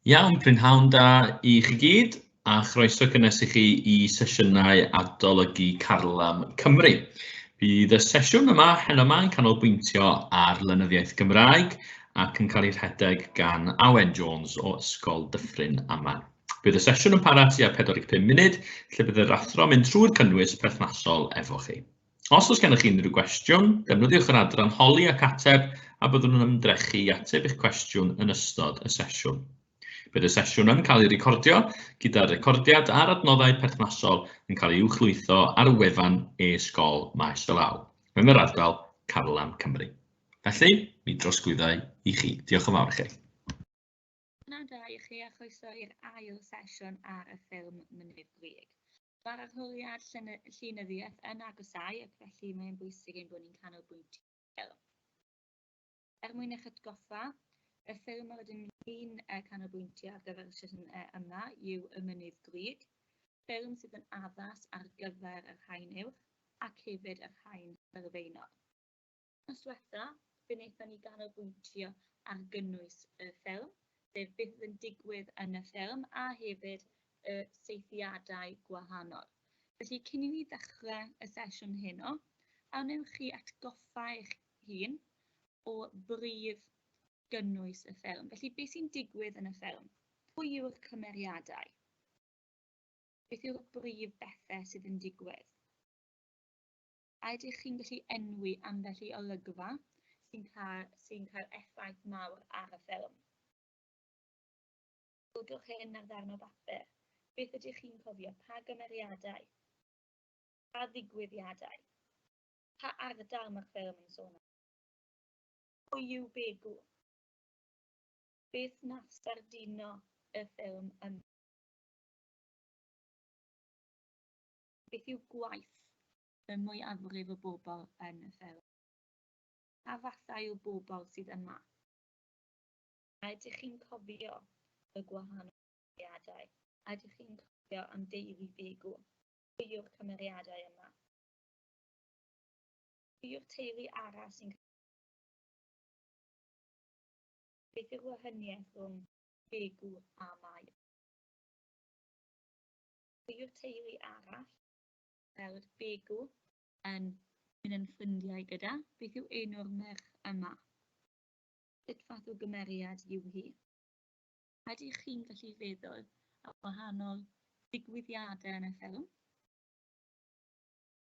Iawn, prynhawn da i chi gyd, a chroeso cynnes i chi i sesiynau adolygu Carlam Cymru. Bydd y sesiwn yma heno yma yn canolbwyntio ar lenyddiaeth Gymraeg ac yn cael ei rhedeg gan Awen Jones o ysgol Dyffryn Aman. Bydd y sesiwn yn para tua 45 munud, lle bydd yr athro mynd trwy'r cynnwys perthnasol efo chi. Os oes gennych chi unrhyw gwestiwn, defnyddiwch yr adran holi ac ateb a byddwn yn ymdrechu i ateb eich cwestiwn yn ystod y sesiwn. Bydd y sesiwn yn cael ei recordio gyda'r recordiad a'r adnoddau perthnasol yn cael ei uwchlwytho ar y wefan e-sgol Mynydd Grug yn yr ardal Carlam Cymru. Felly, mi drosglwyddau i chi. Diolch yn fawr i chi. Pnawn da i chi a chroeso i'r ail sesiwn ar y ffilm Mynydd Grug. Mae'r arholiad llenyddiaeth yn agosáu ac felly mae'n bwysig ein bod ni'n canolbwyntio ffilm. Mwyn eich atgoffa, y ffilm a rydym ni'n canolbwyntio ar gyfer y sesiwn yma yw y Mynydd Grug, ffilm sydd yn addas ar gyfer yr haen uwch ac hefyd yr haen sylfaenol. Nos diwetha, fe wnaethon ni ganolbwyntio ar gynnwys y ffilm, sef beth yn digwydd yn y ffilm a hefyd y saethiadau gwahanol. Felly, cyn i ni ddechrau y sesiwn heno, awnewch chi atgoffa eich hun o brif gynnwys y ffilm. Felly, beth sy'n digwydd yn y ffilm? Pwy yw'r cymeriadau? Beth yw'r brif bethau sydd yn digwydd? A ydych chi'n gallu enwi ambell i olygfa sy'n cael effaith mawr ar y ffilm? Gwydwch hyn ar ddarn o bapur. Beth ydych chi'n cofio? Pa gymeriadau? Pa ddigwyddiadau? Pa ardal mae'r ffilm yn sôn am? Pwy yw Begw? Beth nath sardino y ffilm yma? Beth yw gwaith y mwyafrif o bobl yn y ffilm? A fathau o bobl sydd yma? A ydych chi'n cofio y gwahanol cymeriadau? A ydych chi'n cofio am deulu Begw? Pwy yw'r cymeriadau yma? Pwy yw'r teulu arall sy'n beth yw'r wahaniaeth rhwng Begw a Mynydd? Pwy yw'r teulu arall fel Begw yn mynd yn ffrindiau gyda? Beth yw enw'r merch yma? Sut fath o gymeriad yw hi? Ydych chi'n gallu feddwl am wahanol ddigwyddiadau yn y ffilm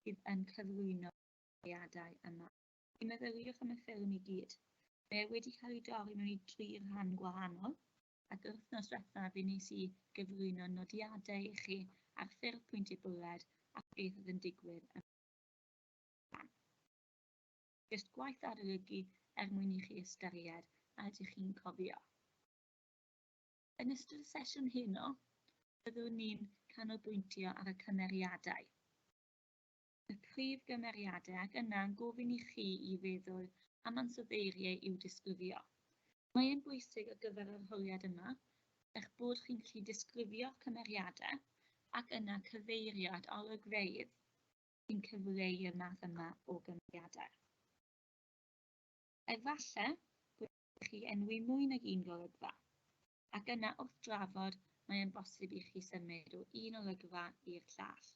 sydd yn cyflwyno gymeriadau yma? Meddyliwch am y ffilm i gyd. Mae wedi cael ei dorri mewn i 3 rhan gwahanol, ac wythnos diwethaf fe wnes i gyflwyno nodiadau i chi ar ffurf pwyntiau bwled ac beth oedd yn digwydd yn rhan. Jyst gwaith adolygu mwyn i chi ystyried a ydych chi'n cofio. Yn ystod y sesiwn heno, byddwn ni'n canolbwyntio ar y cymeriadau. Y prif gymeriadau ac yna'n gofyn i chi i feddwl am ansoddeiriau i'w disgrifio. Mae'n bwysig ar gyfer yr arholiad yma eich bod chi'n gallu disgrifio cymeriadau ac yna cyfeirio at olygfeydd sy'n cyfleu y math yma o gymeriadau. Efallai bod chi enwi mwy nag un golygfa, ac yna wrth drafod mae'n bosib i chi symud o un olygfa i'r llall.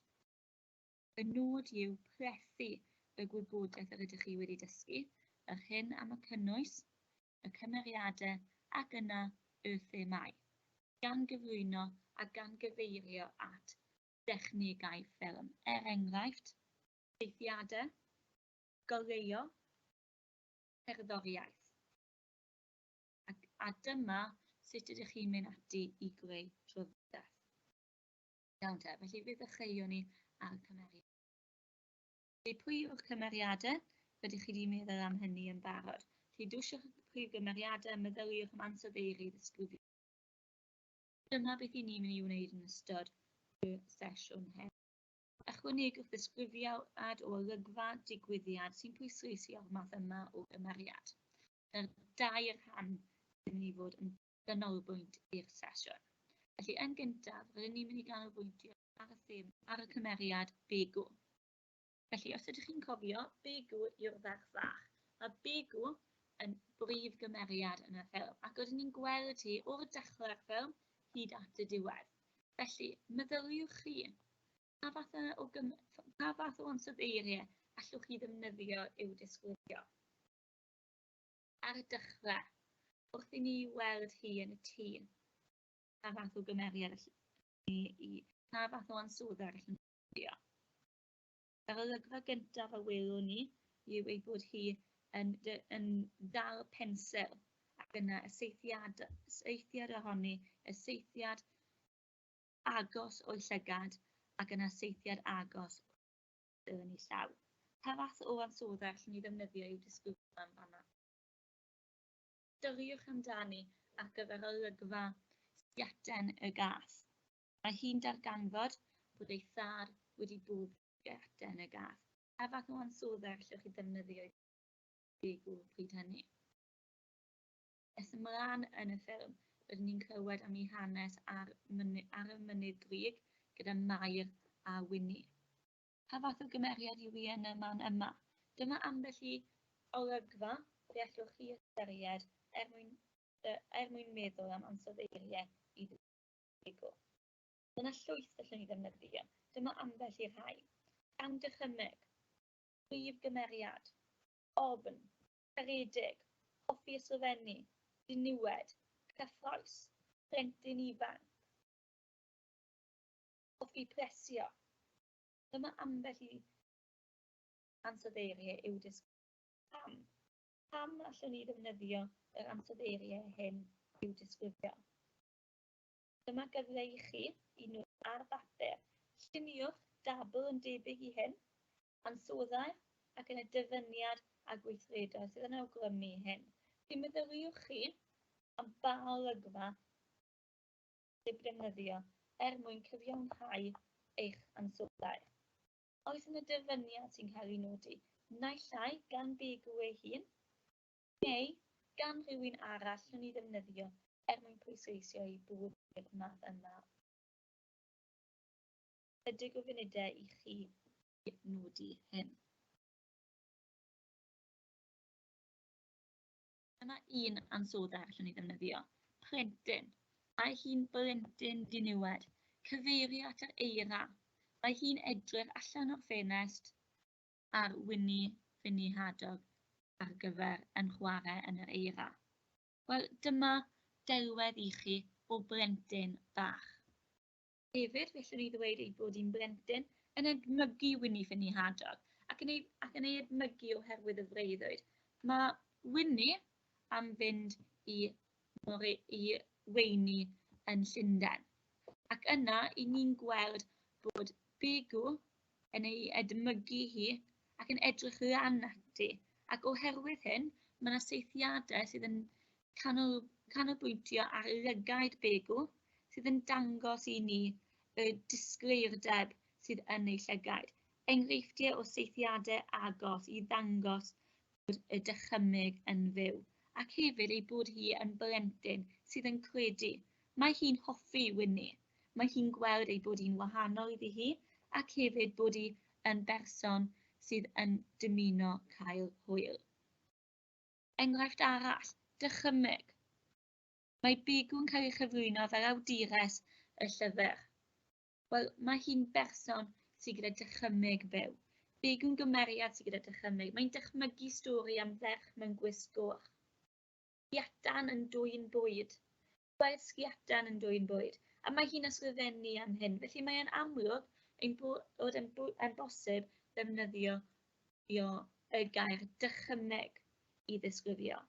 Y nod yw plethu y gwybodaeth yr ydych chi wedi dysgu, yr hyn am y cynnwys, y cymeriadau ac yna y themâu, gan gyflwyno a gan gyfeirio at dechnegau ffilm. Enghraifft, saethiadau, goleuo, cerddoriaeth. A dyma sut ydych chi'n mynd ati i greu trafodaeth. Iawn te, felly fe ddechreuwn ni ar cymeriadau. Pwy yw'r cymeriadau? Rydych chi wedi meddwl am hynny yn barod. Felly dwyswch y prif gymeriadau, meddyliwch am ansoddeiri ddisgrifio. Dyma beth i ni'n mynd i wneud yn ystod y sesiwn hyn. Ychwanegwch ddisgrifiad o olygfa digwyddiad sy'n pwysleisio o'r math yma o gymeriad. Yr 2 rhan sy'n mynd i fod yn ganolbwynt i'r sesiwn. Felly yn gyntaf, rydym ni'n mynd i ganolbwyntio ar y cymeriad Begw. Felly os ydych chi'n cofio, Begw yw'r ferch fach. Mae Begw yn brif gymeriad yn y ffilm, ac oeddwn ni'n gweld hi o'r dechrau'r ffilm hyd at y diwedd. Felly, meddyliwch chi, pa fath o ansoddeiriau allwch chi ddefnyddio i'w disgrifio? Ar y dechrau, wrth i ni weld hi yn y tŷ, pa fath o gymeriad pa fath o ansoddair allwn ni ddefnyddio? Yr olygfa gyntaf y welwn ni yw ei bod hi yn dal pensil, ac yna y saethiad ohoni, y saethiad agos o'i llygad ac yna saethiad agos yn ei llaw. Pa fath o ansoddair allwn ni ddefnyddio i'w disgrifio yn fan'na? Ystyriwch amdani ar gyfer olygfa sgiaten y gath. Mae hi'n darganfod bod ei thad wedi bod sgiaten y gath. Pa fath o ansoddair allwch chi ddefnyddio i'w pryd hynny? Nes ymlaen yn y ffilm, rydyn ni'n clywed am ei hanes ar y Mynydd Grug gyda Mynydd a Wini. Pa fath o gymeriad yw hi yn y man yma? Dyma ambell i olygfa fe allwch chi ystyried mwyn meddwl am ansoddeiriau i ddweud. Dyna llwyth allwn ni ddefnyddio. Dyma ambell i rhai. Gan dychymyg, brif gymeriad, ofn, caredig, hoffi ysgrifennu, diniwed, cyffroes, plentyn ifanc, hoffi presio. Dyma ambell i ansoddeiriau i'w disgrifio. Pam allwn ni ddefnyddio yr ansoddeiriau hyn i'w disgrifio? Dyma gyfle i chi i nhw ar bapur. Lluniwch dabl yn debyg i hyn, ansoddau ac yn y dyfyniad a gweithredoedd sydd yn awgrymu hyn. Meddyliwch chi am ba olygfa sydd defnyddio mwyn cyfiawnhau eich ansoddair. Oes yna dyfyniad sy'n cael ei nodi, naill ai gan begw ei hun, neu gan rhywun arall llwn ni ddefnyddio mwyn pwysleisio i bod i'r math yma. Ydyg o funudau i chi nodi hyn. Dyma un ansoddair allwn ni ddefnyddio. Plentyn. Mae hi'n blentyn diniwed. Cyfeirio at yr eira. Mae hi'n edrych allan o'r ffenest ar Wini Hadog ar gyfer yn chwarae yn yr eira. Wel, dyma delwedd i chi o blentyn bach. Hefyd, fellwn ni ddweud ei bod hi'n blentyn yn edmygu Wini Hadog ac yn ei edmygu oherwydd y freuddwyd. Mae Wini am fynd i weini yn Llundain. Ac yna, i ni'n gweld bod begw yn ei edmygu hi ac yn edrych lan ati. Ac oherwydd hyn, mae yna saethiadau sydd yn canolbwyntio ar lygaid begw sydd yn dangos i ni y disgleirdeb sydd yn ei llygaid. Enghreifftiau o saethiadau agos i ddangos bod y dychymyg yn fyw. Ac hefyd ei bod hi yn blentyn sydd yn credu. Mae hi'n hoffi Wini. Mae hi'n gweld ei bod hi'n wahanol iddi hi ac hefyd bod hi yn berson sydd yn dymuno cael hwyl. Enghraifft arall, dychymyg. Mae begw'n cael ei chyflwyno fel awdures y llyfr. Wel, mae hi'n berson sydd gyda dychymyg byw. Begw'n gymeriad sydd gyda dychymyg. Mae'n dychmygu stori am ferch mewn gwisg goch. Sgiatan yn dwyn bwyd. Gweld sgiatan yn dwyn bwyd. A mae hi'n ysgrifennu am hyn. Felly mae'n amlwg bod yn bosib ddefnyddio y gair dychymyg i ddisgrifio.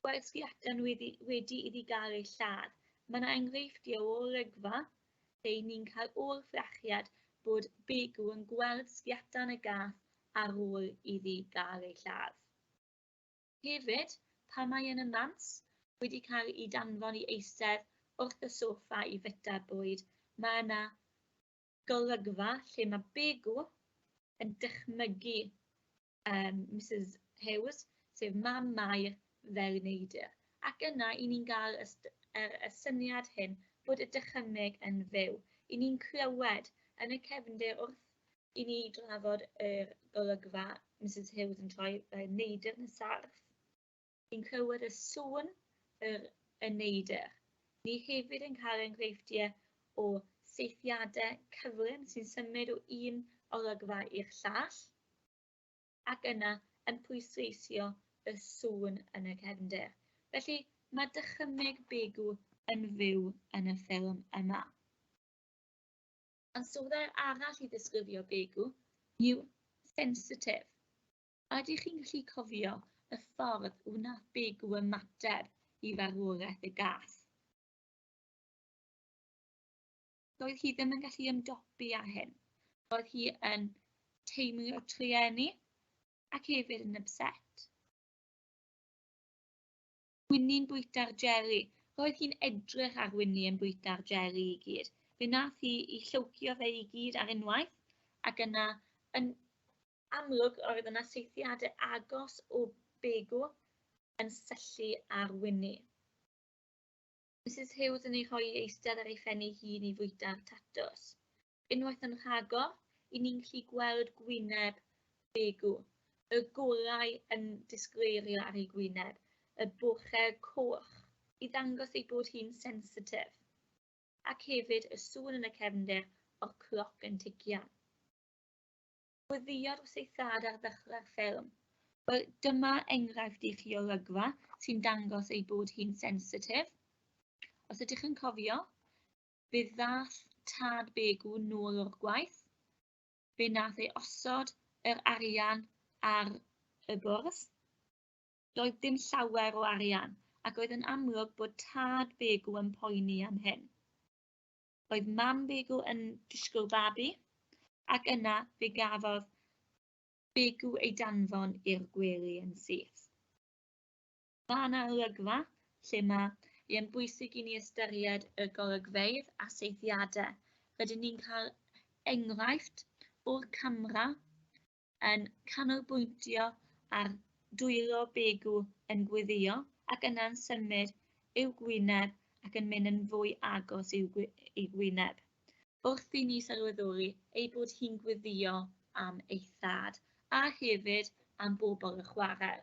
Gweld sgiatan wedi iddi gael ei lladd. Mae yna enghreifftiau o olygfa lle ni'n cael o'r ffrachiad bod begw yn gweld sgiatan y gath ar ôl iddi gael ei lladd. Hefyd, pan mae yn y mans wedi cael ei danfon i eistedd wrth y soffa i fita bwyd, mae yna golygfa lle mae begw yn dychmygu Mrs Hughes, sef mam Mynydd fel neidr. Ac yna, i ni'n cael y syniad hyn bod y dychymyg yn fyw. I ni'n clywed yn y cefndir wrth i ni drafod y golygfa Mrs Hughes yn troi neidr yn y sarf. ni'n clywed y sŵn y neidr. Ni hefyd yn cael enghreifftiau o saethiadau cyflym sy'n symud o un olygfa i'r llall, ac yna yn pwysleisio y sŵn yn y cefndir. Felly mae dychymyg begw yn fyw yn y ffilm yma. Ansoddair arall i ddisgrifio begw yw sensitif. Ydych chi'n gallu cofio y ffordd wnaeth begw ymateb i farwolaeth y gath? Roedd hi ddim yn gallu ymdopi â hyn. Roedd hi yn teimlo trueni ac hefyd yn upset. Winnie'n bwyta'r jeli. Roedd hi'n edrych ar Winnie yn bwyta'r jeli i gyd. Fe nath hi i llwcio fe i gyd ar unwaith, ac yna yn amlwg oedd yna saethiadau agos o begw yn syllu ar Winnie. Mrs Hughes yn ei rhoi eistedd ar ei phen ei hun i fwyta'r tatws. Unwaith yn rhagor, i ni'n gallu gweld gwyneb begw, y gorau yn disgleirio ar ei gwyneb, y bochau coch, i ddangos ei bod hi'n sensitif, ac hefyd y sŵn yn y cefndir o'r cloc yn ticio. Gweddïodd wrth ei thad ar ddechrau'r ffilm. Wel, dyma enghraifft i chi o olygfa sy'n dangos ei bod hi'n sensitif. Os ydych yn cofio, fe ddaeth tad begw nôl o'r gwaith. Fe nath ei osod yr arian ar y bwrdd. Doedd dim llawer o arian, ac oedd yn amlwg bod tad begw yn poeni am hyn. Roedd mam begw yn disgwyl babi, ac yna fe gafodd begw ei danfon i'r gwely yn syth. Mae yna olygfa lle mae'n bwysig i ni ystyried y golygfeydd a saethiadau. Rydyn ni'n cael enghraifft o'r camera yn canolbwyntio ar dwylo begw yn gweddïo ac yna'n symud i'w gwyneb ac yn mynd yn fwy agos i'w gwyneb. Wrth i ni sylweddoli ei bod hi'n gweddïo am ei thad a hefyd am bobl y chwarel.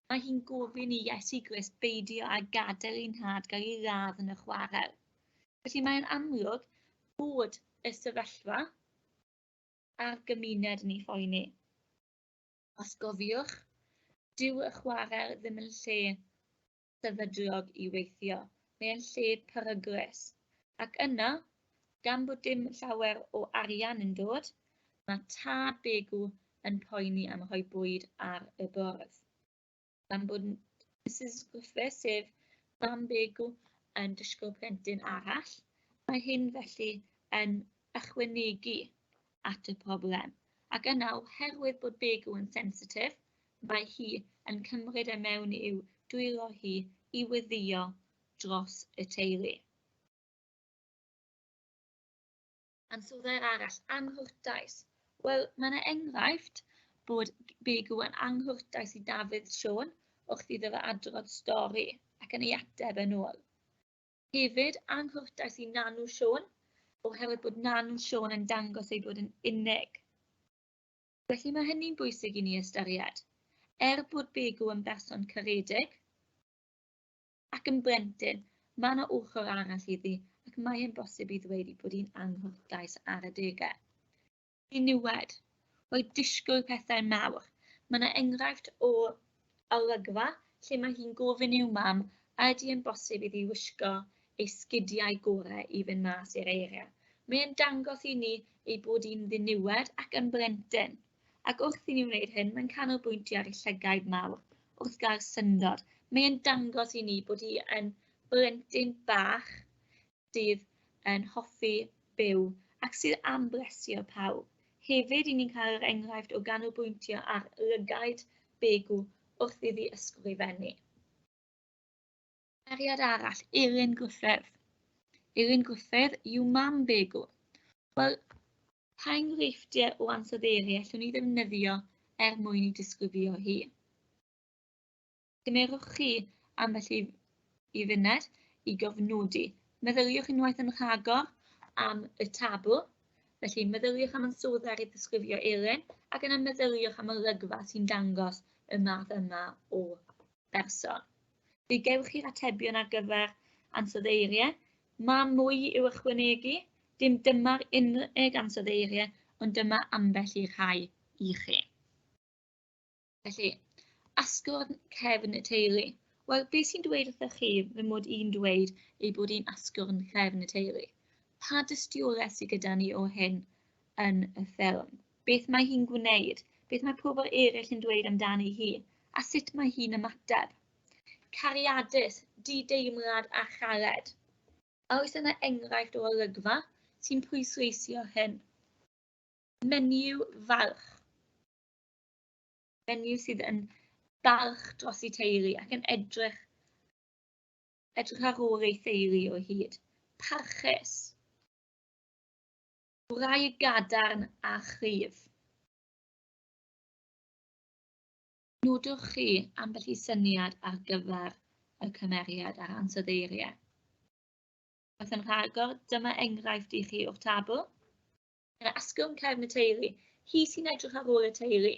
Mae hi'n gofyn i Iesu Grist beidio a gadael ein nhad gael ei ladd yn y chwarel. Felly mae'n amlwg bod y sefyllfa a'r gymuned yn ei phoeni. Os gofiwch, dyw y chwarel ddim yn lle sefydlog i weithio. Mae'n lle peryglus. Ac yna, gan bod dim llawer o arian yn dod, mae tad begw yn poeni am rhoi bwyd ar y bwrdd. Gan bod Mrs Griffith, sef mam begw, yn disgwyl plentyn arall, mae hyn felly yn ychwanegu at y broblem. Ac yna, oherwydd bod begw yn sensitif, mae hi yn cymryd y mewn i'w dwylo hi i weddïo dros y teulu. Ansoddair arall, anghwrtais. Wel, mae yna enghraifft bod begw yn anghwrtais i Dafydd Sion wrth iddo fe adrodd stori ac yn ei ateb yn ôl. Hefyd, anghwrtais i Nanw Sion oherwydd bod Nanw Sion yn dangos ei bod yn unig. Felly mae hynny'n bwysig i ni ystyried. Bod begw yn berson caredig ac yn blentyn, mae yna ochr arall iddi ac mae e'n bosib i ddweud bod hi'n anghwrtais ar y degau. Niwed, roedd disgwyl pethau mawr. Mae yna enghraifft o olygfa lle mae hi'n gofyn i'w mam ydy yn bosib iddi wisgo ei sgidiau gorau i fynd mas i'r eiriau. Mae'n dangos i ni ei bod hi'n ddiniwed ac yn blentyn. Ac wrth i ni wneud hyn, mae'n canolbwyntio ar ei llygaid mawr wrth gael syndod. Mae'n dangos i ni bod hi yn blentyn bach sydd yn hoffi byw ac sydd am blesio pawb. Hefyd, ni'n cael yr enghraifft o ganolbwyntio ar lygaid begw wrth iddi ysgrifennu. Cymeriad arall, Elin Griffith. Elin Griffith yw mam begw. Wel, pa enghreifftiau o ansoddeiriau allwn ni ddefnyddio mwyn i disgrifio hi? Gymerwch chi ambell i funed i gofnodi. Meddyliwch unwaith yn rhagor am y tabl. Felly, meddyliwch am ansoddair i ddisgrifio Elin ac yna meddyliwch am olygfa sy'n dangos y math yma o berson. Fe gewch chi'r atebion ar gyfer ansoddeiriau. Mae mwy i'w ychwanegu. Dim dyma'r unig ansoddeiriau, ond dyma ambell i rhai i chi. Felly, asgwrn cefn y teulu. Wel, beth sy'n dweud wrthych chi fy mod i'n dweud ei bod i'n asgwrn cefn y teulu? Pa dystiolaeth sydd gyda ni o hyn yn y ffilm? Beth mae hi'n gwneud? Beth mae pobl eraill yn dweud amdani hi? A sut mae hi'n ymateb? Cariadus, di-deimlad a chared. Oes yna enghraifft o olygfa sy'n pwysleisio hyn? Menyw falch. Menyw sydd yn balch dros ei teulu ac yn edrych ar ôl ei theulu o hyd. Parchus. Gwraig gadarn a chrif. Nodwch chi ambell i syniad ar gyfer y cymeriad a'r ansoddeiriau. Wrth yn rhagor, dyma enghraifft i chi o'r tabl. Yn asgwrn cefn y teulu, hi sy'n edrych ar ôl y teulu.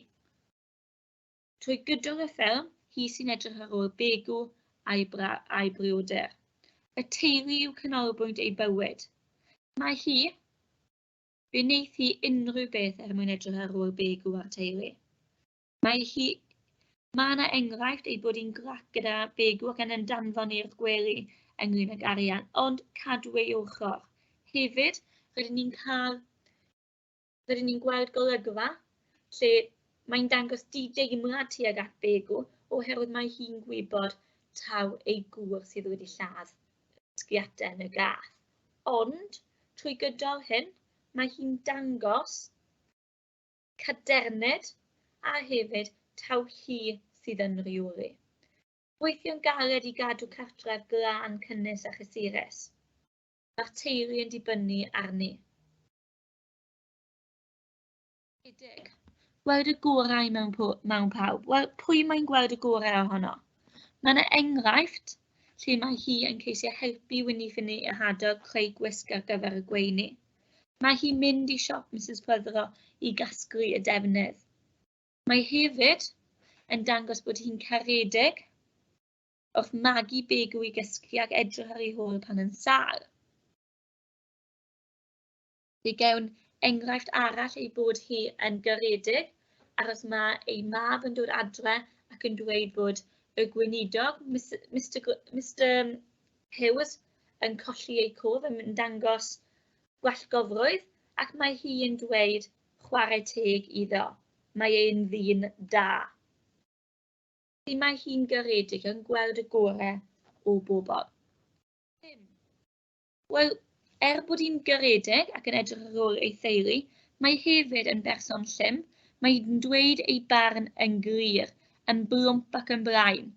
Trwy gydol y ffilm, hi sy'n edrych ar ôl begw a'i brioder. Y teulu yw canolbwynt ei bywyd. Mae hi, fe wneith hi unrhyw beth mwyn edrych ar ôl begw a'r teulu. Mae yna enghraifft ei bod hi'n grac gyda begw ac yn danfon i'r gwely ynglŷn ag arian, ond cadw ei ochr. Hefyd, rydyn ni'n gweld golygfa lle mae'n dangos di-deimlad tuag at begw oherwydd mae hi'n gwybod taw ei gŵr sydd wedi lladd sgiatau yn y gath. Ond, trwy gydol hyn, mae hi'n dangos caderned a hefyd taw hi sydd yn rheoli. Weithio'n galed i gadw cartref glân, cynnes a chysurus. Mae'r teulu yn dibynnu arni. Gweld y gorau mewn pawb. Wel, pwy mae'n gweld y gorau ohono? Mae yna enghraifft lle mae hi yn ceisio helpu Wini Ffini a Hadog creu gwisg ar gyfer y gweini. Mae hi'n mynd i siop Mrs Plythro i gasglu y defnydd. Mae hefyd yn dangos bod hi'n caredig wrth magu begw i gysgu ac edrych ar ei hôl pan yn sâl. Fe gewn enghraifft arall ei bod hi yn garedig achos mae ei mab yn dod adre ac yn dweud bod y gweinidog, Mr Hughes, yn colli ei cof yn dangos gwellgofrwydd ac mae hi yn dweud chwarae teg iddo. Mae e'n ddyn da. Mae hi'n garedig yn gweld y gorau o bobl. Wel, bod hi'n garedig ac yn edrych ar ôl ei theulu, mae hefyd yn berson llym. Mae'n dweud ei barn yn glir, yn blwmp ac yn blaen.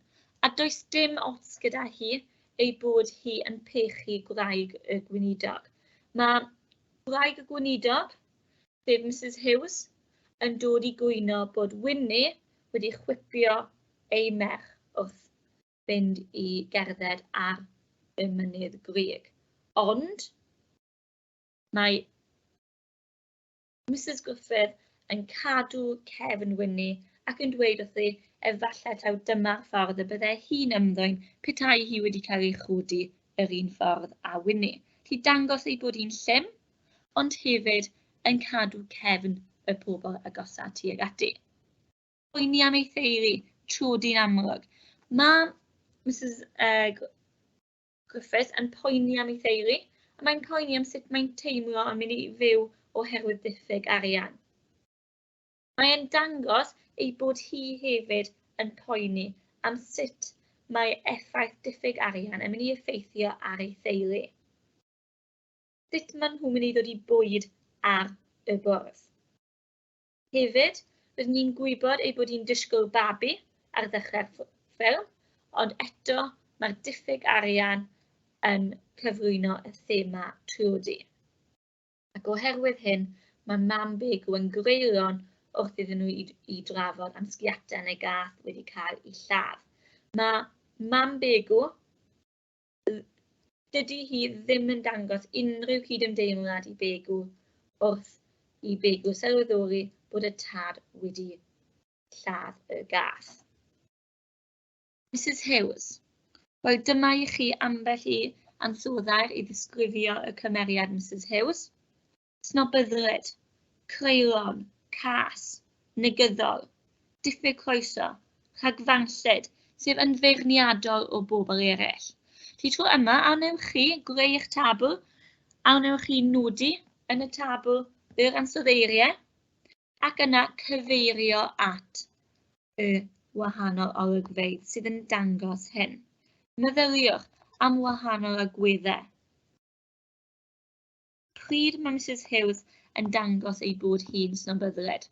A does dim ots gyda hi ei bod hi yn pechu gwraig y gweinidog. Mae gwraig y gweinidog, sef Mrs Hughes, yn dod i gwyno bod Winnie wedi chwipio ei merch wrth fynd i gerdded ar y Mynydd Grug. Ond mae Mrs Griffith yn cadw cefn Winnie ac yn dweud wrthi efallai taw dyma'r ffordd y byddai hi'n ymddwyn petai hi wedi cael ei chodi yr un ffordd â Winnie. Hi dangos ei bod hi'n llym, ond hefyd yn cadw cefn y pobl agosaf tuag ati. Poeni am ei theulu, trodi'n amlwg. Mae Mrs Griffith yn poeni am ei theulu, a mae'n poeni am sut mae'n teimlo yn mynd i fyw oherwydd diffyg arian. Mae'n dangos ei bod hi hefyd yn poeni am sut mae effaith diffyg arian yn mynd i effeithio ar ei theulu. Sut maen nhw'n mynd i ddod i bwyd ar y bwrdd. Hefyd, rydyn ni'n gwybod ei bod hi'n disgwyl babi ar ddechrau'r ffilm, ond eto mae'r diffyg arian yn cyflwyno y thema triodi. Ac oherwydd hyn, mae mam Begw yn greulon wrth iddyn nhw i drafod am sgiatau yn y gath wedi cael ei lladd. Mae mam Begw, dydy hi ddim yn dangos unrhyw cydymdeimlad i Begw wrth i Begw sylweddoli bod y tad wedi lladd y gath. Mrs Hughes. Wel, dyma i chi ambell i ansoddair i ddisgrifio y cymeriad Mrs Hughes. Snobyddlyd, creulon, cas, negyddol, diffyg croeso, rhagfanllyd, sef yn feirniadol o bobl eraill. Tro yma, awnewch chi greu eich tabl, awnewch chi nodi yn y tabl yr ansoddeiriau, ac yna cyfeirio at y wahanol olygfeydd sydd yn dangos hyn. Meddyliwch am wahanol agweddau. Pryd mae Mrs Hughes yn dangos ei bod hi'n snobyddlyd.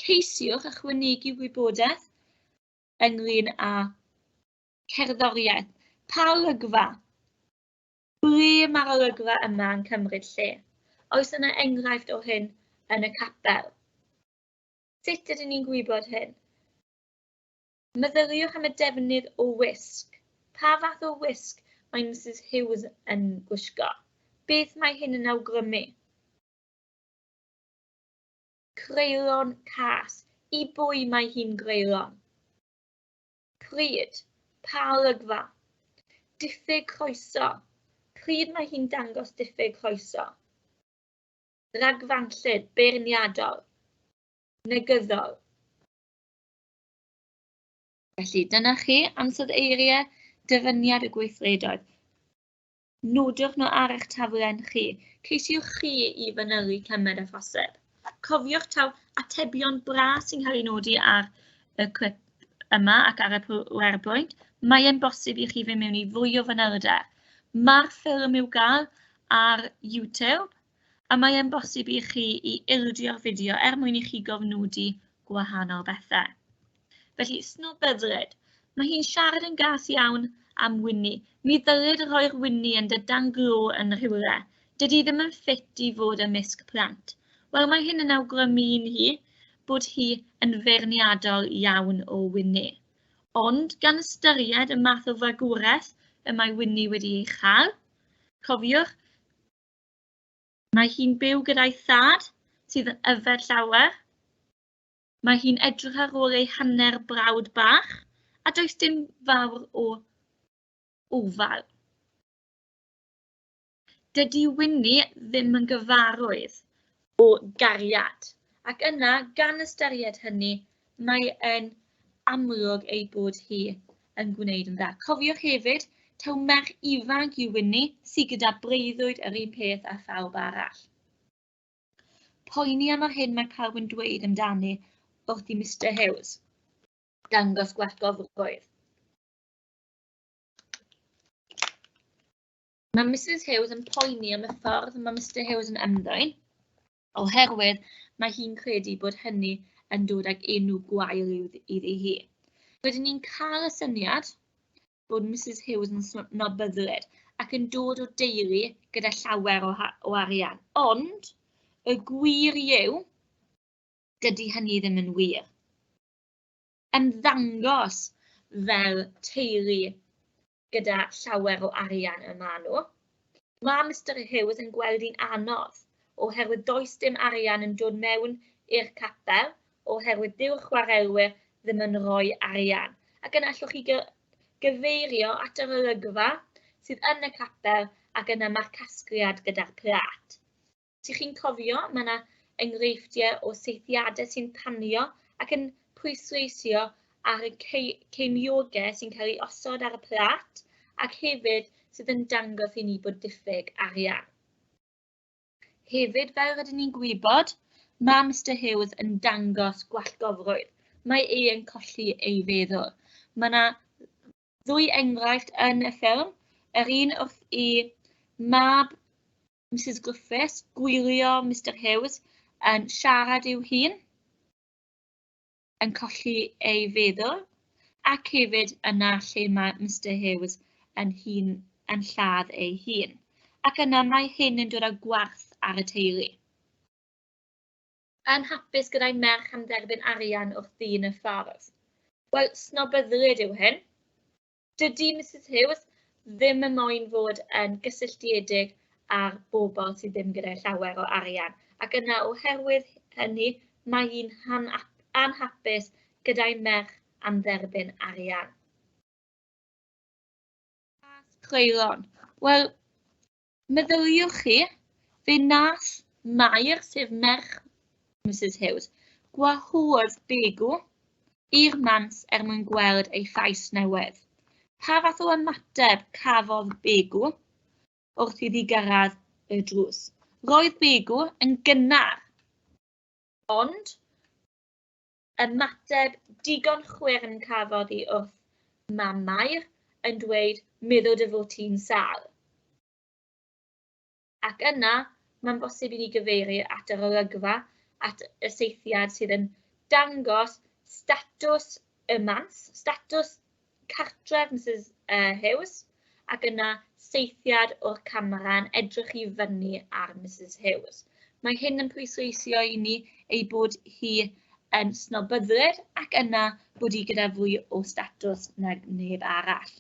Ceisiwch ychwanegu wybodaeth ynglyn â cerddoriaeth. Pa olygfa? Ble mae'r olygfa yma yn cymryd lle? Oes yna enghraifft o hyn yn y capel? Sut ydyn ni'n gwybod hyn? Meddyliwch am y defnydd o wisg. Pa fath o wisg mae Mrs Hughes yn gwisgo? Beth mae hyn yn awgrymu? Creulon cas. I bwy mae hi'n greulon? Pryd? Pa olygfa? Diffyg croeso. Pryd mae hi'n dangos diffyg croeso? Rhagfanllyd, beirniadol, negyddol. Felly, dyna chi ansoddeiriau dyfyniad y gweithredoedd. Nodwch nhw ar eich taflen chi. Ceisiwch chi i fanylu cymed y phosib. Cofiwch taw atebion bras sy'n cael ei nodi ar y clip yma ac ar y PowerPoint. Mae e'n bosib i chi fynd mewn i fwy o fanylder. Mae'r ffilm i'w gael ar YouTube, a mae e'n bosib i chi i ildio'r fideo mwyn i chi gofnodi gwahanol bethau. Felly, snobyddlyd. Mae hi'n siarad yn gas iawn am Winnie. Mi ddylid rhoi'r Winnie yn dydan glo yn rhywle. Dydy ddim yn ffit i fod ymysg plant. Wel, mae hyn yn awgrymu i hi bod hi yn feirniadol iawn o Winnie. Ond, gan ystyried y math o fagwraeth y mae Winnie wedi ei chael, cofiwch, mae hi'n byw gyda'i thad sydd yn yfed llawer. Mae hi'n edrych ar ôl ei hanner brawd bach, a does dim fawr o ofal. Dydy Winnie ddim yn gyfarwydd o gariad, ac yna, gan ystyried hynny, mae yn amlwg ei bod hi yn gwneud yn dda. Cofiwch hefyd, taw merch ifanc yw Winnie sydd gyda breuddwyd yr un peth â phawb arall. Poeni am yr hyn mae pawb yn dweud amdani wrth i Mr Hughes dangos gwathgofrwydd. Mae Mrs Hughes yn poeni am y ffordd mae Mr Hughes yn ymddwyn, oherwydd mae hi'n credu bod hynny yn dod ag enw gwael iddi hi. Rydyn ni'n cael y syniad bod Mrs Hughes yn snobyddlyd ac yn dod o deulu gyda llawer o arian. Ond, y gwir yw, dydy hynny ddim yn wir. Ymddangos fel teulu gyda llawer o arian y maen nhw. Mae Mr Hughes yn gweld hi'n anodd, oherwydd does dim arian yn dod mewn i'r capel, oherwydd dyw'r chwarelwyr ddim yn rhoi arian. Ac yna allwch chi gyfeirio at yr olygfa sydd yn y capel ac yna mae'r casgliad gyda'r plat. Os chi'n cofio, mae yna enghreifftiau o saethiadau sy'n panio ac yn pwysleisio ar y ceiniogau sy'n cael ei osod ar y plat ac hefyd sydd yn dangos i ni bod diffyg arian. Hefyd, fel rydyn ni'n gwybod, mae Mr Hughes yn dangos gwallgofrwydd. Mae yn colli ei feddwl. Mae yna ddwy enghraifft yn y ffilm. Yr un wrth i mab Mrs Griffiths gwylio Mr Hughes yn siarad i'w hun, yn colli ei feddwl, ac hefyd yna lle mae Mr Hughes yn lladd ei hun. Ac yna mae hyn yn dod â gwarth ar y teulu. Yn hapus gyda'i merch am dderbyn arian wrth ddyn y ffordd. Wel, snobyddlyd yw hyn. Dydy Mrs Hughes ddim yn moyn fod yn gysylltiedig â'r bobl sydd ddim gyda llawer o arian. Ac yna oherwydd hynny, mae hi'n anhapus gyda'i merch am dderbyn arian. chreuron? Wel, meddyliwch chi, fe nath Mynydd, sef merch Mrs Hughes, gwahodd Begw i'r mans mwyn gweld ei llais newydd. Pa fath o ymateb cafodd Begw wrth iddi gyrraedd y drws? Roedd Begw yn gynnar, ond ymateb digon chwyrn cafodd hi wrth Mam Mynydd yn dweud, meddwl dy fod ti'n sâl. Ac yna, mae'n bosib i ni gyfeirio at yr olygfa, at y seithiad sydd yn dangos statws y mans, statws cartref Mrs Hughes, ac yna seithiad o'r camera'n edrych i fyny ar Mrs Hughes. Mae hyn yn pwysleisio i ni ei bod hi yn snobyddlyd ac yna bod hi gyda fwy o statws nag neb arall.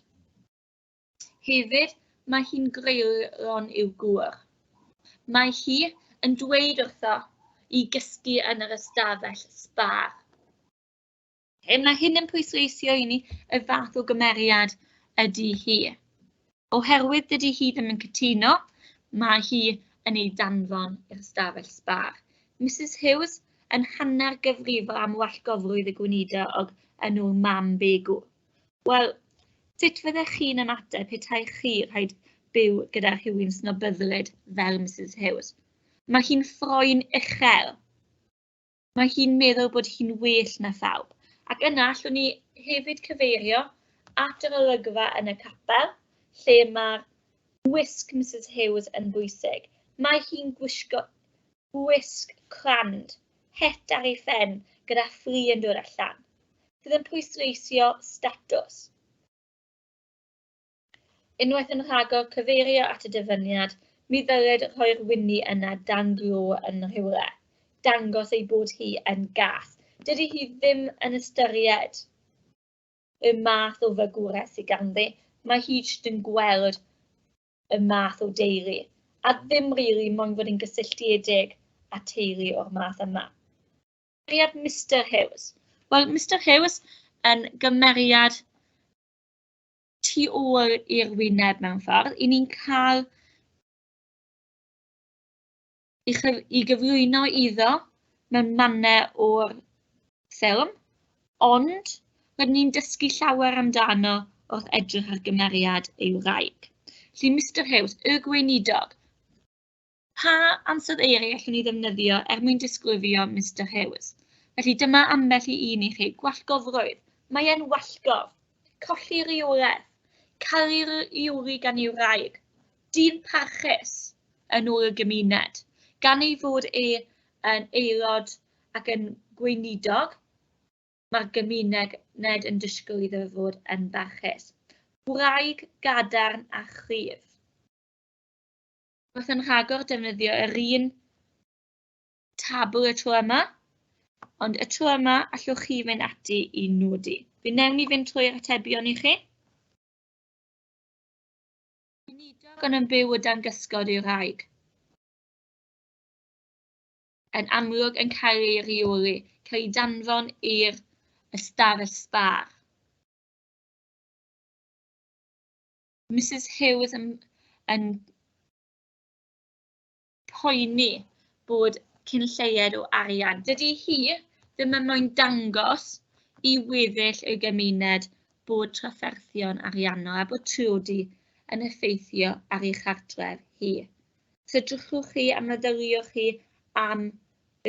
Hefyd, mae hi'n greuron i'w gŵr. Mae hi yn dweud wrtho i gysgu yn yr ystafell sbar. Mae hyn yn pwysleisio i ni y fath o gymeriad ydy hi. Oherwydd dydy hi ddim yn cytuno, mae hi yn ei danfon i'r ystafell sbar. Mrs Hughes yn hanner gyfrifol am wallgofrwydd y gweinidog enw Mam Begw. Wel, sut fyddech chi'n ymateb petai chi rhaid byw gyda rhywun snobyddlyd fel Mrs Hughes? Mae hi'n ffroen uchel. Mae hi'n meddwl bod hi'n well na phawb. Ac yna allwn ni hefyd cyfeirio at yr olygfa yn y capel, lle mae'r wisg Mrs Hughes yn bwysig. Mae hi'n gwisg crand, het ar ei phen gyda ffri yn dod allan, sydd yn pwysleisio statws. Unwaith yn rhagor cyfeirio at y dyfyniad, mi ddyled rhoi'r wini yna dan glo yn rhywle, dangos ei bod hi yn gath. Dydy hi ddim yn ystyried y math o fygwraeth sydd ganddi, mae hi jyst yn gweld y math o deulu, a ddim rili moyn fod yn gysylltiedig â teulu o'r math yma. Gymeriad Mr Hughes. Wel, Mr Hughes yn gymeriad tu ôl i'r wyneb mewn ffordd. I ni'n cael i gyflwyno iddo mewn mannau o'r ffilm, ond rydyn ni'n dysgu llawer amdano wrth edrych ar gymeriad ei wraig. Felly Mr Hughes, y gweinidog. Pa ansoddeiriau allwn ni ddefnyddio mwyn disgrifio Mr Hughes? Felly dyma ambell i un i chi, gwallgofrwydd. Mae e'n wallgof, colli reolaeth, cael ei iwri gan ei wraig, dyn parchus yn ôl y gymuned, gan ei fod yn aelod ac yn gweinidog, mae'r gymuned yn disgwyl iddo fod yn barchus. Wraig, gadarn a chrif. Wrth yn rhagor defnyddio yr un tabl y tro yma, ond y tro yma allwch chi fynd ati i nodi. Fi newn i fynd trwy'r atebion i chi. Gweinidog yn byw o dan gysgod i'w wraig. Yn amlwg yn cael ei reoli, cael ei danfon i'r ystafell sbar. Mrs Hughes yn poeni bod cyn lleied o arian. Dydy hi ddim yn moyn dangos i weddill y gymuned bod trafferthion ariannol a bod triodi yn effeithio ar ei chartref hi. Os edrychwch chi a meddyliwch chi am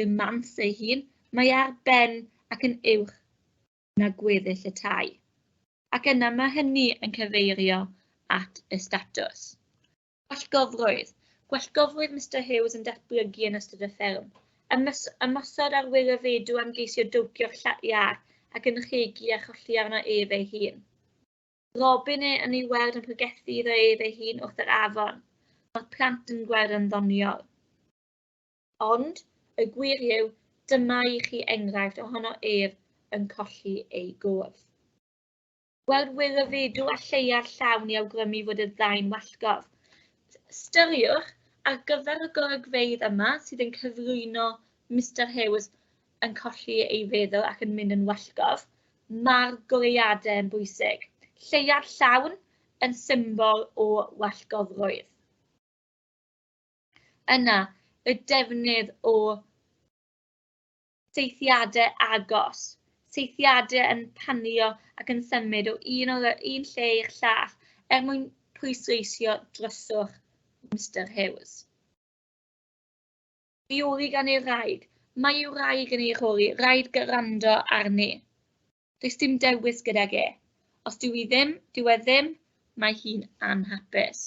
y mans ei hun, mae ar ben ac yn uwch na gweddill y tai. Ac yna mae hynny yn cyfeirio at y statws. Gwallgofrwydd. Gwallgofrwydd Mr Hughes yn datblygu yn ystod y ffilm. Ymosod ar wirafedw am geisio dwgio'r iar ac yn rhegi a cholli arno ef ei hun. Robin yn ei weld yn pregethu iddo ef ei hun wrth yr afon. Mae'r plant yn gweld yn ddoniol. Ond, y gwir yw, dyma i chi enghraifft ohono ef yn colli ei gof. Gweld wirafedw a lleiar llawn i awgrymu fod y ddau'n wallgof. Styriwch ar gyfer y golygfeydd yma sydd yn cyflwyno Mr Hughes yn colli ei feddwl ac yn mynd yn wallgof, mae'r goleuadau yn bwysig. Lleiar llawn yn symbol o wallgofrwydd. Yna, y defnydd o saethiadau agos, saethiadau yn panio ac yn symud o un lle i'r llall mwyn pwysleisio dryswch Mr Hughes. Rheoli gan ei wraig. Mae i'w wraig yn ei rheoli, rhaid gwrando arni. Does dim dewis gydag e. Os dyw e ddim, mae hi'n anhapus.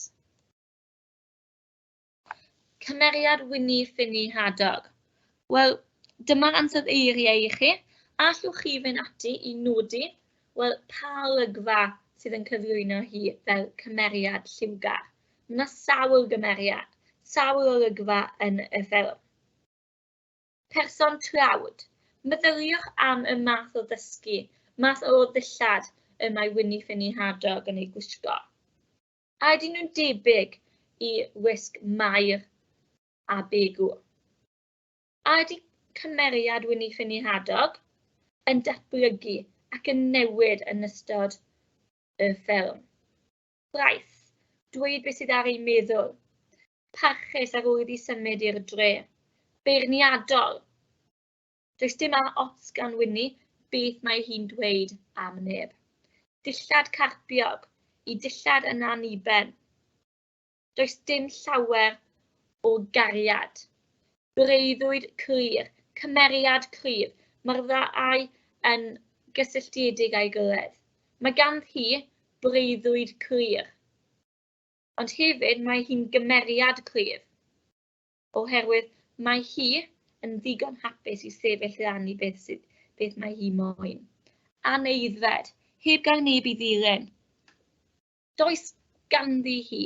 Cymeriad Wini Ffini Hadog. Wel, dyma'r ansoddeiriau i chi. Allwch chi fynd ati i nodi, pa olygfa sydd yn cyflwyno hi fel cymeriad lliwgar. Yna sawl gymeriad, sawl olygfa yn y ffilm. Person trawd. Meddyliwch am y math o ddysgu, math o ddillad y mae Wini Ffini Hadog yn ei gwisgo. A ydyn nhw'n debyg i wisg Mynydd a Begw. A ydy cymeriad Wini Ffini Hadog yn datblygu ac yn newid yn ystod y ffilm. Braith, dweud beth sydd ar ei meddwl. Parchus ar ôl iddi symud i'r dre. Beirniadol. Does dim ots gan Wini beth mae hi'n dweud am neb. Dillad carpiog, i dillad yn aniben. Does dim llawer o gariad. Breuddwyd clir, cymeriad cryf. Mae'r ddau yn gysylltiedig â'i gilydd. Mae gan hi breuddwyd clir. Ond hefyd mae hi'n gymeriad cryf. Oherwydd mae hi yn ddigon hapus i sefyll lan i beth mae hi moyn. Aneiddfed, heb gael neb i ddilyn. Does ganddi hi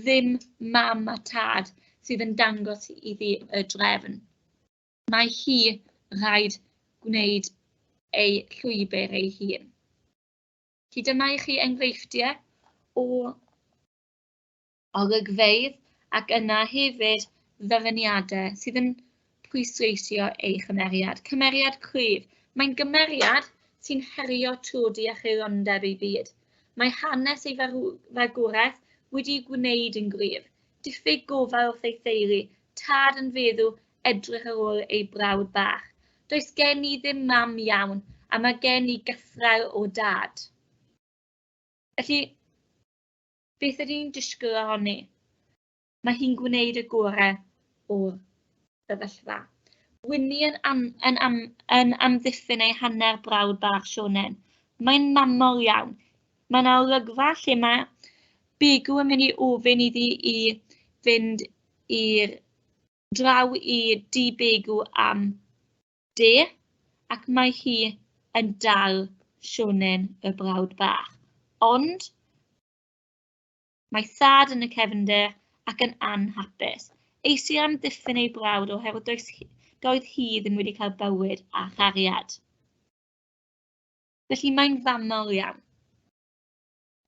ddim mam a tad sydd yn dangos iddi y drefn. Mae hi rhaid gwneud ei llwybr ei hun. Felly dyma i chi enghreifftiau o olygfeydd ac yna hefyd ddyfyniadau sydd yn pwysleisio ei chymeriad. Cymeriad cryf. Mae'n gymeriad sy'n herio trodi a cheilondeb ei byd. Mae hanes ei farwraeth wedi gwneud yn gryf. Diffyg gofal wrth ei theulu, tad yn feddw edrych ar ôl ei brawd bach. Does gen i ddim mam iawn, a mae gen i gythrael o dad. Felly, beth ydy'n disgwyl ohoni? Mae hi'n gwneud y gorau o'r sefyllfa. Wini yn amddiffyn ei hanner brawd bach Sionen. Mae'n mamol iawn. Mae'n olygfa lle mae Begw yn mynd i ofyn iddi i fynd i'r draw i dŷ Begw am de, ac mae hi yn dal Sionen y brawd bach. Ond mae thad yn y cefndir ac yn anhapus. Eisi am ddiffyn ei brawd oherwydd doedd hi ddim wedi cael bywyd a chariad. Felly mae'n famol iawn.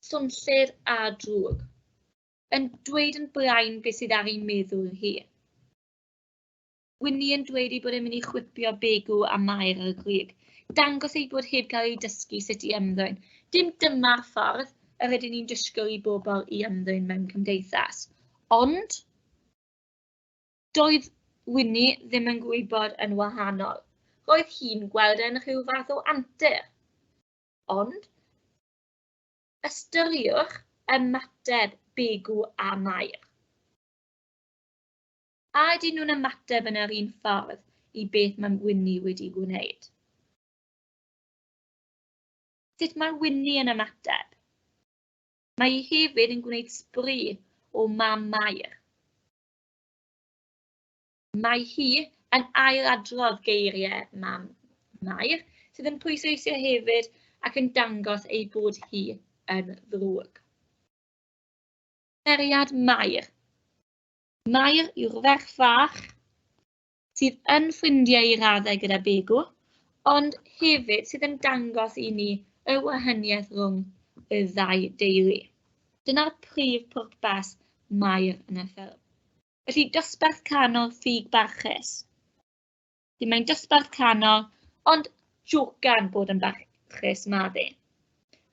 Swnllyd a drwg. Yn dweud yn blaen beth sydd ar ei meddwl hi. Wini yn dweud ei bod e'n mynd i chwipio Begw a Mynydd Grug. Dangos ei bod heb cael ei dysgu sut i ymddwyn. Dim dyma'r ffordd yr ydyn ni'n disgwyl i bobl i ymddwyn mewn cymdeithas. Ond, doedd Wini ddim yn gwybod yn wahanol. Roedd hi'n gweld yn rhyw fath o antur. Ond, ystyriwch ymateb Begw a Mynydd. A ydyn nhw'n ymateb yn yr un ffordd i beth mae Wini wedi gwneud? Sut mae Wini yn ymateb? Mae hi hefyd yn gwneud sbri o mam Mynydd. Mae hi yn ailadrodd geiriau mam Mynydd, sydd yn pwysleisio hefyd ac yn dangos ei bod hi yn ddrwg. Cymeriad Mynydd. Mynydd yw'r ferch fach sydd yn ffrindiau i raddau gyda Begw, ond hefyd sydd yn dangos i ni y wahaniaeth rhwng y ddau deulu. Dyna'r prif pwrpas Mynydd yn y ffilm. Felly dosbarth canol ffug barchus. Mae'n dosbarth canol, ond jocan bod yn barchus ma ddi.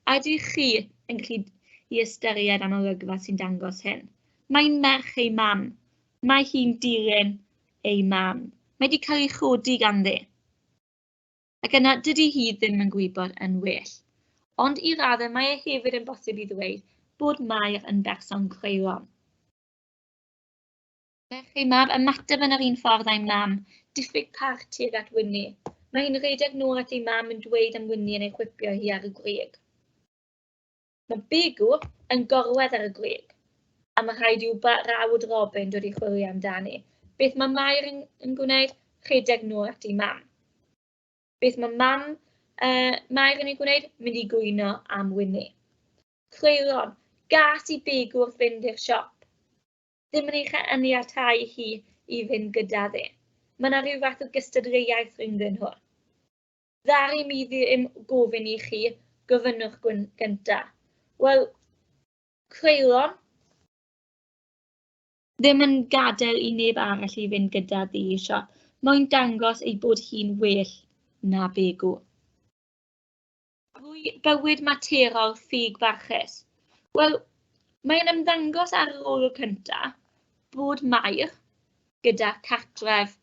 A ydych chi yn gallu i ystyried am olygfa sy'n dangos hyn. Mae'n merch ei mam. Mae hi'n dilyn ei mam. Mae wedi cael ei chodi ganddi. Ac yna, dydy hi ddim yn gwybod yn well. Ond i raddau mae e hefyd yn bosib i ddweud bod Mynydd yn berson creulon. Merch ei mam ymateb yn yr un ffordd a'i mam, diffyg parch tuag at Wini. Mae hi'n rhedeg nôl at ei mam yn dweud am Wini yn ei chwipio hi ar y grug. Mae Begw yn gorwedd ar y grug, a mae rhaid i'w rawd Robin dod i chwilio amdani. Beth mae Mynydd yn gwneud? Rhedeg nôl at ei mam. Beth mae Mynydd yn ei gwneud? Mynd i gwyno am Wini. Creulon, gas i Begw wrth fynd i'r siop. Ddim yn ei aniatau hi i fynd gyda ddi. Mae yna rhyw fath o gystadleuaeth rhyngddyn nhw. Ddari mi ddim gofyn i chi, gofynnwch gyntaf. Wel, creulon ddim yn gadael i neb arall i fynd gyda ddi i siop. Mae'n dangos ei bod hi'n well na Begw. Bywyd materol ffug barchus. Wel, mae'n ymddangos ar yr olwg cyntaf bod Mynydd gyda cartref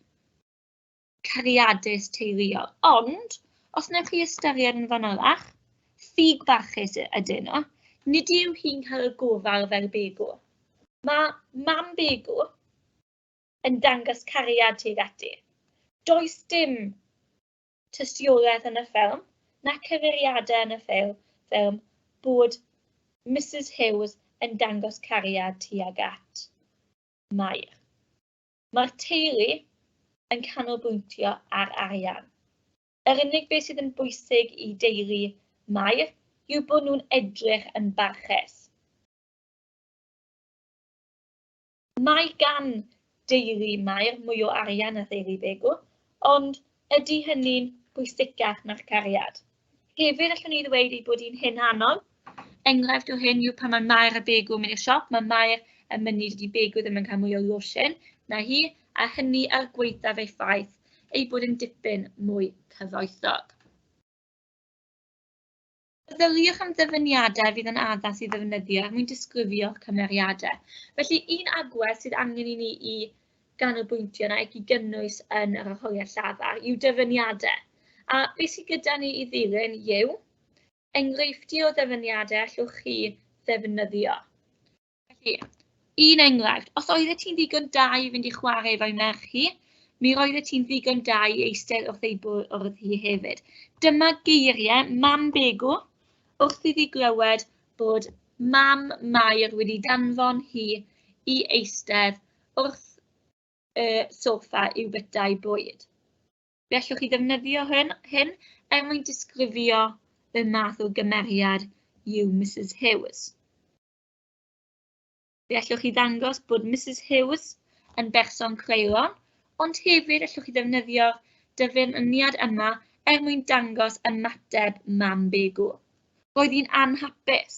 cariadus teuluol. Ond, os wnewch chi ystyried yn fanylach, ffug barchus ydyn nhw, nid yw hi'n cael y gofal fel Begw. Mae mam Begw yn dangos cariad tuag ati. Does dim tystiolaeth yn y ffilm, na cymeriadau yn y ffilm bod Mrs Hughes yn dangos cariad tuag at Mynydd. Mae'r teulu yn canolbwyntio ar arian. Yr unig beth sydd yn bwysig i deulu Mynydd yw bod nhw'n edrych yn barchus. Mae gan deulu Mynydd mwy o arian na deulu Begw, ond ydy hynny'n bwysicach na'r cariad. Hefyd allwn ni ddweud ei bod hi'n hunanol. Enghraifft o hyn yw pan mae Mynydd a Begw yn mynd i'r siop, mae Mynydd yn mynd i Begw ddim yn cael mwy o lotion na hi, a hynny ar gwaethaf ei ffaith ei bod yn dipyn mwy cyfoethog. Meddyliwch am ddyfyniadau fydd yn addas i ddefnyddio er mwyn disgrifio cymeriadau. Felly, un agwedd sydd angen i ni i ganolbwyntio na ac i gynnwys yn yr arholiad llafar yw dyfyniadau. A beth sydd gyda ni i ddilyn yw enghreifftiau o ddyfyniadau allwch chi ddefnyddio. Felly, un enghraifft, os oeddet ti'n ddigon da i fynd i chwarae efo'i merch hi, mi roeddet ti'n ddigon da i eistedd wrth ei bwrdd hi hefyd. Dyma geiriau mam Begw wrth iddi glywed bod mam Mynydd wedi danfon hi i eistedd wrth soffa i'w bytau bwyd. Fe allwch chi ddefnyddio hyn er mwyn disgrifio y math o gymeriad yw Mrs Hughes. Fe allwch chi ddangos bod Mrs Hughes yn berson creulon, ond hefyd allwch chi ddefnyddio'r dyfyniad yma er mwyn dangos ymateb mam Begw. Roedd hi'n anhapus.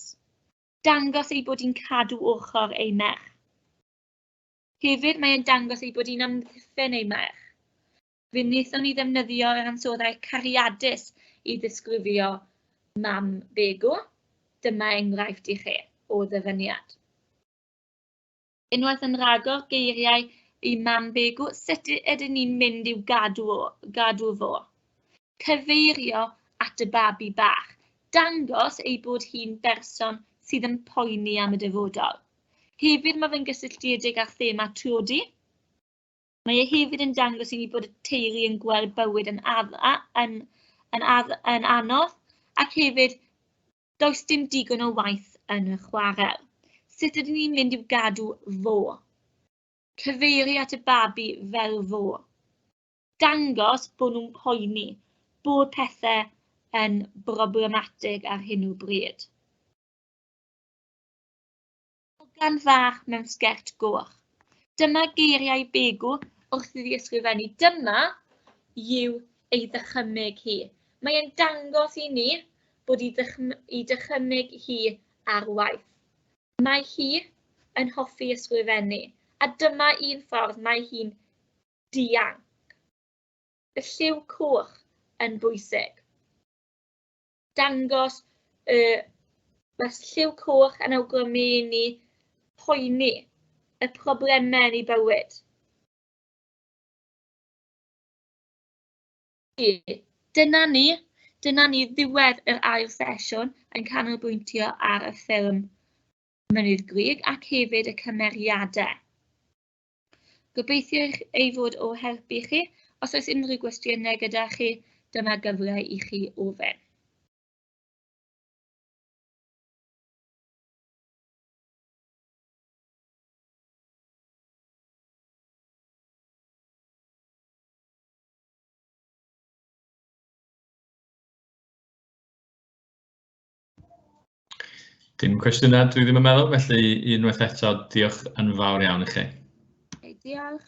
Dangos ei bod hi'n cadw ochr ei merch. Hefyd mae'n dangos ei bod hi'n amddiffyn ei merch. Fe wnaethon ni ddefnyddio yr ansoddau cariadus i ddisgrifio mam Begw. Dyma enghraifft i chi o ddyfyniad. Unwaith yn rhagor geiriau i mam Begw, sut ydyn ni'n mynd i'w gadw fo? Cyfeirio at y babi bach. Dangos ei bod hi'n berson sydd yn poeni am y dyfodol. Hefyd mae fe'n gysylltiedig â'r thema triodi. Mae e hefyd yn dangos i ni bod y teulu yn gweld bywyd yn anodd, ac hefyd does dim digon o waith yn y chwarel. Sut ydyn ni'n mynd i'w gadw fo? Cyfeirio at y babi fel fo. Dangos bod nhw'n poeni, bod pethau yn broblematig ar hyn o bryd. Hogan fach mewn sgert goch. Dyma geiriau Begw wrth iddi ysgrifennu. Dyma yw ei ddychymyg hi. Mae e'n dangos i ni bod ei dychymyg hi ar waith. Mae hi yn hoffi ysgrifennu, a dyma un ffordd mae hi'n dianc. Y lliw coch yn bwysig. Dangos y Mae lliw coch yn awgrymu i ni poeni y problemau yn ei bywyd. Dyna ni ddiwedd yr ail sesiwn yn canolbwyntio ar y ffilm Mynydd Grug ac hefyd y cymeriadau. Gobeithio ei fod o helpu i chi. Os oes unrhyw gwestiynau gyda chi, dyma gyfle i chi ofyn. Dim cwestiynau dwi ddim yn meddwl, felly unwaith eto diolch yn fawr iawn i chi. Diolch.